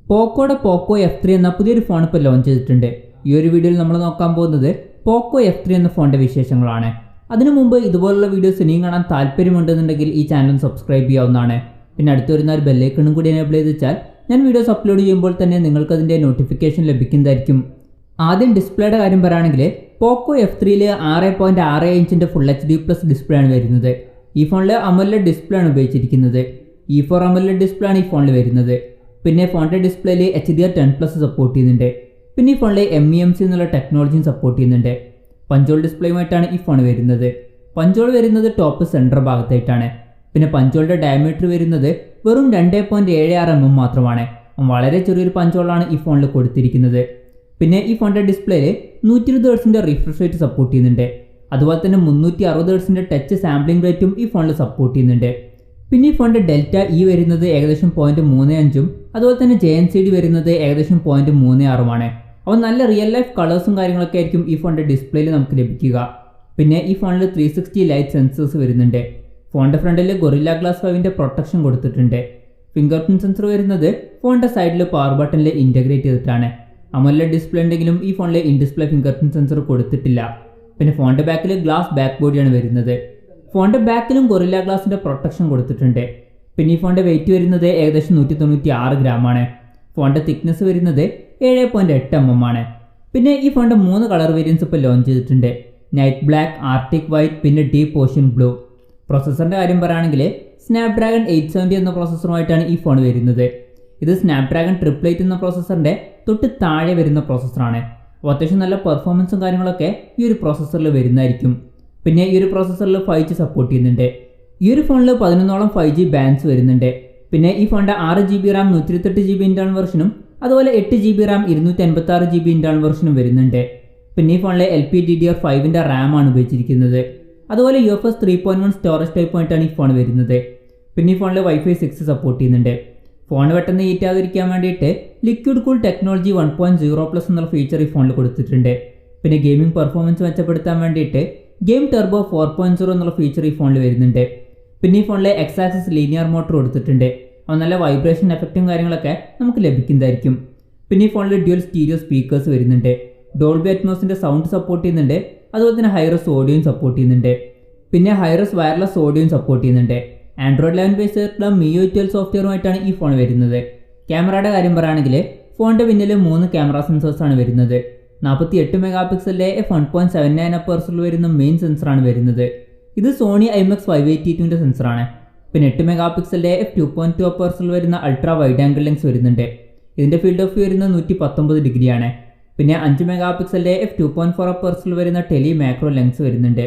പോക്കോയുടെ പോക്കോ F3 എന്ന പുതിയൊരു phone ഇപ്പോൾ ലോഞ്ച് ചെയ്തിട്ടുണ്ട്. ഈ ഒരു വീഡിയോയിൽ നമ്മൾ നോക്കാൻ പോകുന്നത് പോക്കോ F3 എന്ന ഫോണിൻ്റെ വിശേഷങ്ങളാണ്. അതിനു മുമ്പ് ഇതുപോലുള്ള വീഡിയോസ് ഇനിയും കാണാൻ താല്പര്യമുണ്ടെന്നുണ്ടെങ്കിൽ ഈ ചാനൽ സബ്സ്ക്രൈബ് ചെയ്യാവുന്നതാണ്. പിന്നെ അടുത്ത് വരുന്ന ഒരു ബെല്ലൈക്കണും കൂടി എനേബിൾ ചെയ്ത് വെച്ചാൽ ഞാൻ വീഡിയോസ് അപ്ലോഡ് ചെയ്യുമ്പോൾ തന്നെ നിങ്ങൾക്കതിൻ്റെ നോട്ടിഫിക്കേഷൻ ലഭിക്കുന്നതായിരിക്കും. ആദ്യം ഡിസ്പ്ലേയുടെ കാര്യം പറയുകയാണെങ്കിൽ പോക്കോ F3യിൽ 6.6 ഇഞ്ചിൻ്റെ ഫുൾ HD+ ഡിസ്പ്ലേ ആണ് വരുന്നത്. ഈ ഫോണിൽ amoled ഡിസ്പ്ലേ ആണ് ഉപയോഗിച്ചിരിക്കുന്നത്. E4 amoled ഡിസ്പ്ലേ ആണ് ഈ ഫോണിൽ വരുന്നത്. പിന്നെ ഫോണിൻ്റെ ഡിസ്പ്ലേയിൽ HDR10+ സപ്പോർട്ട് ചെയ്യുന്നുണ്ട്. പിന്നെ ഈ ഫോണിൽ MEMC എന്നുള്ള ടെക്നോളജിയും സപ്പോർട്ട് ചെയ്യുന്നുണ്ട്. പഞ്ചോൾ ഡിസ്പ്ലേയുമായിട്ടാണ് ഈ ഫോൺ വരുന്നത്. പഞ്ചോൾ വരുന്നത് ടോപ്പ് സെൻറ്റർ ഭാഗത്തായിട്ടാണ്. പിന്നെ പഞ്ചോളിൻ്റെ ഡയമീറ്റർ വരുന്നത് വെറും 2.76 mm മാത്രമാണ്. വളരെ ചെറിയൊരു പഞ്ചോളാണ് ഈ ഫോണിൽ കൊടുത്തിരിക്കുന്നത്. പിന്നെ ഈ ഫോണിൻ്റെ ഡിസ്പ്ലേയിൽ 120 Hz റിഫ്രഷ് റേറ്റ് സപ്പോർട്ട് ചെയ്യുന്നുണ്ട്. അതുപോലെ തന്നെ 360 Hz ടച്ച് സാമ്പിളിംഗ് റേറ്റും ഈ ഫോണിൽ സപ്പോർട്ട് ചെയ്യുന്നുണ്ട്. പിന്നെ ഈ ഫോണിൻ്റെ ഡെൽറ്റ ഇ വരുന്നത് ഏകദേശം 0.35ഉം അതുപോലെ തന്നെ JNCD വരുന്നത് ഏകദേശം 0.36ഉമാണ്. അപ്പോൾ നല്ല റിയൽ ലൈഫ് കളേഴ്സും കാര്യങ്ങളൊക്കെ ആയിരിക്കും ഈ ഫോണിൻ്റെ ഡിസ്പ്ലേയിൽ നമുക്ക് ലഭിക്കുക. പിന്നെ ഈ ഫോണിൽ 360 ലൈറ്റ് സെൻസേഴ്സ് വരുന്നുണ്ട്. ഫോണിൻ്റെ ഫ്രണ്ടിൽ ഗൊറില്ല ഗ്ലാസ് 5ൻ്റെ പ്രൊട്ടക്ഷൻ കൊടുത്തിട്ടുണ്ട്. ഫിംഗർ പ്രിൻറ് സെൻസർ വരുന്നത് ഫോണിൻ്റെ സൈഡിൽ പവർ ബട്ടണിൽ ഇൻറ്റഗ്രേറ്റ് ചെയ്തിട്ടാണ്. AMOLED ഡിസ്പ്ലേ ഉണ്ടെങ്കിലും ഈ ഫോണിൽ in display finger print sensor കൊടുത്തിട്ടില്ല. പിന്നെ ഫോണിൻ്റെ ബാക്കിൽ ഗ്ലാസ് ബാക്ക് ബോഡിയാണ് വരുന്നത്. ഫോണിൻ്റെ ബാക്കിലും ഗൊറില്ല ഗ്ലാസിൻ്റെ പ്രൊട്ടക്ഷൻ കൊടുത്തിട്ടുണ്ട്. പിന്നെ ഈ ഫോണിൻ്റെ വെയിറ്റ് വരുന്നത് ഏകദേശം 196 ഗ്രാമാണ്. ഫോണിൻ്റെ തിക്നെസ് വരുന്നത് 7.8 mm ആണ്. പിന്നെ ഈ ഫോണിൻ്റെ 3 കളർ വേരിയൻസ് ഇപ്പോൾ ലോഞ്ച് ചെയ്തിട്ടുണ്ട്. നൈറ്റ് ബ്ലാക്ക്, ആർട്ടിക് വൈറ്റ്, പിന്നെ ഡീപ്പ് ഓഷ്യൻ ബ്ലൂ. പ്രോസസ്സറിൻ്റെ കാര്യം പറയുകയാണെങ്കിൽ സ്നാപ്ഡ്രാഗൺ 870 എന്ന പ്രോസസ്സറുമായിട്ടാണ് ഈ ഫോൺ വരുന്നത്. ഇത് സ്നാപ്ഡ്രാഗൺ 888 എന്ന പ്രോസസ്സറിൻ്റെ തൊട്ട് താഴെ വരുന്ന പ്രോസസ്സറാണ്. അപ്പോൾ അത്യാവശ്യം നല്ല പെർഫോമൻസും കാര്യങ്ങളൊക്കെ ഈ ഒരു പ്രോസസ്സറിൽ വരുന്നതായിരിക്കും. പിന്നെ ഈ ഒരു പ്രോസസ്സറിൽ 5G സപ്പോർട്ട് ചെയ്യുന്നുണ്ട്. ഈ ഒരു ഫോണിൽ 11ഓളം 5G ബാൻഡ്സ് വരുന്നുണ്ട്. പിന്നെ ഈ ഫോണിൻ്റെ 6GB RAM 128GB ഇൻറ്റേർണൽ വെർഷനും അതുപോലെ 8GB RAM 256GB ഇൻറ്റേർണൽ വെർഷനും വരുന്നുണ്ട്. പിന്നെ ഈ ഫോണിൽ LPDDR5ൻ്റെ RAM ആണ് ഉപയോഗിച്ചിരിക്കുന്നത്. അതുപോലെ UFS 3.1 സ്റ്റോറേജ് ടൈപ്പുമായിട്ടാണ് ഈ ഫോൺ വരുന്നത്. പിന്നെ ഈ ഫോണിൽ Wi-Fi 6 സപ്പോർട്ട് ചെയ്യുന്നുണ്ട്. ഫോൺ പെട്ടെന്ന് ഹീറ്റാതിരിക്കാൻ വേണ്ടിയിട്ട് ലിക്വിഡ് കൂൾ ടെക്നോളജി 1.0+ എന്നുള്ള ഫീച്ചർ ഈ ഫോണിൽ കൊടുത്തിട്ടുണ്ട്. പിന്നെ ഗെയിമിംഗ് പെർഫോമൻസ് മെച്ചപ്പെടുത്താൻ വേണ്ടിയിട്ട് ഗെയിം ടർബോ 4.0 എന്നുള്ള ഫീച്ചർ ഈ ഫോണിൽ വരുന്നുണ്ട്. പിന്നെ ഈ ഫോണിൽ X ആക്സിസ് ലീനിയർ മോട്ടർ കൊടുത്തിട്ടുണ്ട്. അപ്പോൾ നല്ല വൈബ്രേഷൻ എഫക്റ്റും കാര്യങ്ങളൊക്കെ നമുക്ക് ലഭിക്കുന്നതായിരിക്കും. പിന്നെ ഈ ഫോണിൽ ഡ്യുവൽ സ്റ്റീരിയോ സ്പീക്കേഴ്സ് വരുന്നുണ്ട്. ഡോൾബി അറ്റ്മോസിൻ്റെ സൗണ്ട് സപ്പോർട്ട് ചെയ്യുന്നുണ്ട്. അതുപോലെ തന്നെ ഹൈറസ് ഓഡിയോയും സപ്പോർട്ട് ചെയ്യുന്നുണ്ട്. പിന്നെ ഹൈറസ് വയർലെസ് ഓഡിയോയും സപ്പോർട്ട് ചെയ്യുന്നുണ്ട്. ആൻഡ്രോയിഡ് 11 ബേസ് ആയിട്ടുള്ള MIUI 12 സോഫ്റ്റ്വെയറുമായിട്ടാണ് ഈ ഫോൺ വരുന്നത്. ക്യാമറയുടെ കാര്യം പറയുകയാണെങ്കിൽ ഫോണിൻ്റെ പിന്നിൽ 3 ക്യാമറ സെൻസേഴ്സാണ് വരുന്നത്. 48 മെഗാപിക്സലിലെ f1.79 അപ്പേഴ്സിൽ വരുന്ന മെയിൻ സെൻസറാണ് വരുന്നത്. ഇത് സോണി IMX 582ൻ്റെ സെൻസറാണ്. പിന്നെ 8 മെഗാപിക്സലിലെ f2.2 അപ്പേഴ്സിൽ വരുന്ന അൾട്രാ വൈഡ് ആംഗിൾ ലെൻസ് വരുന്നുണ്ട്. ഇതിൻ്റെ ഫീൽഡ് ഓഫ് വ്യൂ വരുന്നത് 119 ഡിഗ്രിയാണ്. പിന്നെ 5 മെഗാപിക്സലിലെ f2.4 അപ്പേഴ്സിൽ വരുന്ന ടെലി മാക്രോ ലെൻസ് വരുന്നുണ്ട്.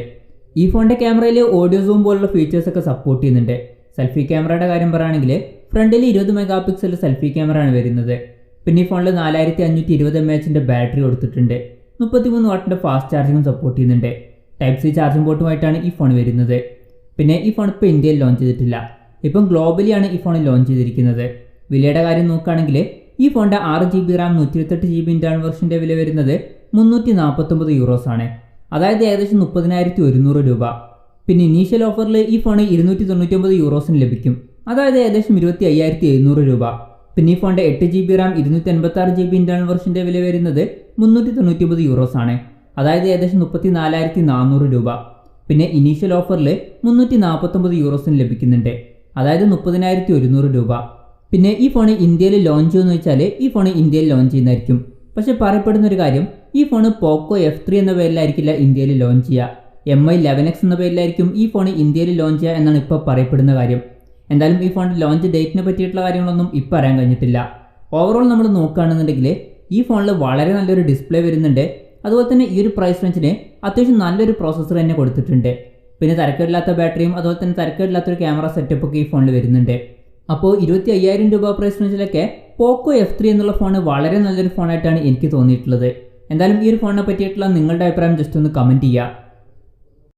ഈ ഫോണിൻ്റെ ക്യാമറയിൽ ഓഡിയോ സൂം പോലുള്ള ഫീച്ചേഴ്സൊക്കെ സപ്പോർട്ട് ചെയ്യുന്നുണ്ട്. സെൽഫി ക്യാമറയുടെ കാര്യം പറയുകയാണെങ്കിൽ ഫ്രണ്ടിൽ 20 മെഗാപിക്സൽ സെൽഫി ക്യാമറ ആണ് വരുന്നത്. പിന്നെ ഈ ഫോണിൽ 4520 mAh ബാറ്ററി കൊടുത്തിട്ടുണ്ട്. 33 വാട്ടിൻ്റെ ഫാസ്റ്റ് ചാർജിങ്ങും സപ്പോർട്ട് ചെയ്യുന്നുണ്ട്. Type-C ചാർജിംഗ് പോർട്ടുമായിട്ടാണ് ഈ ഫോൺ വരുന്നത്. പിന്നെ ഈ ഫോൺ ഇപ്പോൾ ഇന്ത്യയിൽ ലോഞ്ച് ചെയ്തിട്ടില്ല. ഇപ്പം ഗ്ലോബലിയാണ് ഈ ഫോൺ ലോഞ്ച് ചെയ്തിരിക്കുന്നത്. വിലയുടെ കാര്യം നോക്കുകയാണെങ്കിൽ ഈ ഫോണിൻ്റെ 6GB RAM 128GB ഇൻറ്റേർണൽ വെർഷൻ്റെ വില വരുന്നത് 349 euros ആണ്. അതായത് ഏകദേശം 30,100 രൂപ. പിന്നെ ഇനീഷ്യൽ ഓഫറിൽ ഈ ഫോൺ 299 euros ലഭിക്കും. അതായത് ഏകദേശം 25,700 രൂപ. പിന്നെ ഈ ഫോണിൻ്റെ 8GB RAM 256GB ഇൻറ്റേർണൽ വെർഷൻ്റെ വില വരുന്നത് 399 euros ആണ്. അതായത് ഏകദേശം 34,400 രൂപ. പിന്നെ ഇനീഷ്യൽ ഓഫറിൽ 349 euros ലഭിക്കുന്നുണ്ട്. അതായത് 30,100 രൂപ. പിന്നെ ഈ ഫോൺ ഇന്ത്യയിൽ ലോഞ്ച് ചെയ്യുമെന്ന് വെച്ചാൽ ഈ ഫോൺ ഇന്ത്യയിൽ ലോഞ്ച് ചെയ്യുന്നതായിരിക്കും. പക്ഷേ പറയപ്പെടുന്ന ഒരു കാര്യം, ഈ ഫോൺ പോക്കോ F3 എന്ന പേരിലായിരിക്കില്ല ഇന്ത്യയിൽ ലോഞ്ച് ചെയ്യുക. MI 11x എന്ന പേരിലായിരിക്കും ഈ ഫോൺ ഇന്ത്യയിൽ ലോഞ്ച് ചെയ്യുക എന്നാണ് ഇപ്പോൾ പറയപ്പെടുന്ന കാര്യം. എന്തായാലും ഈ ഫോണിൻ്റെ ലോഞ്ച് ഡേറ്റിനെ പറ്റിയിട്ടുള്ള കാര്യങ്ങളൊന്നും ഇപ്പോൾ അറിയാൻ കഴിഞ്ഞിട്ടില്ല. ഓവറോൾ നമ്മൾ നോക്കുകയാണെന്നുണ്ടെങ്കിൽ ഈ ഫോണിൽ വളരെ നല്ലൊരു ഡിസ്പ്ലേ വരുന്നുണ്ട്. അതുപോലെ തന്നെ ഈ ഒരു പ്രൈസ് റേഞ്ചിന് അത്യാവശ്യം നല്ലൊരു പ്രോസസ്സർ തന്നെ കൊടുത്തിട്ടുണ്ട്. പിന്നെ തരക്കേടില്ലാത്ത ബാറ്ററിയും അതുപോലെ തന്നെ തരക്കേടില്ലാത്തൊരു ക്യാമറ സെറ്റപ്പൊക്കെ ഈ ഫോണിൽ വരുന്നുണ്ട്. അപ്പോൾ 25,000 രൂപ പ്രൈസ് റേഞ്ചിലൊക്കെ പോക്കോ F3 എന്നുള്ള ഫോൺ വളരെ നല്ലൊരു ഫോണായിട്ടാണ് എനിക്ക് തോന്നിയിട്ടുള്ളത്. എന്തായാലും ഈ ഒരു ഫോണിനെ പറ്റിയിട്ടുള്ള നിങ്ങളുടെ അഭിപ്രായം ജസ്റ്റ് ഒന്ന് കമൻറ്റ് ചെയ്യുക.